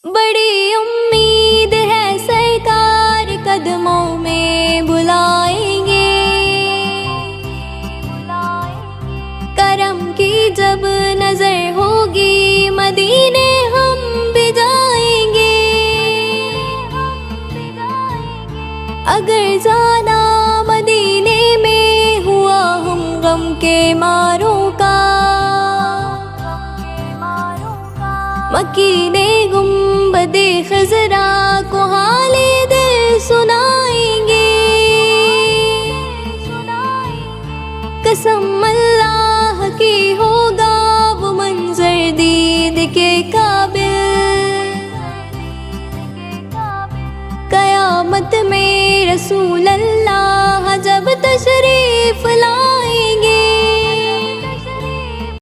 بڑی امید ہے سرکار قدموں میں بلائیں گے، کرم کی جب نظر ہوگی مدینے ہم بھی جائیں گے۔ اگر جانا مدینے میں ہوا ہم غم کے ماروں کا، مکینے گنبد خضرا کو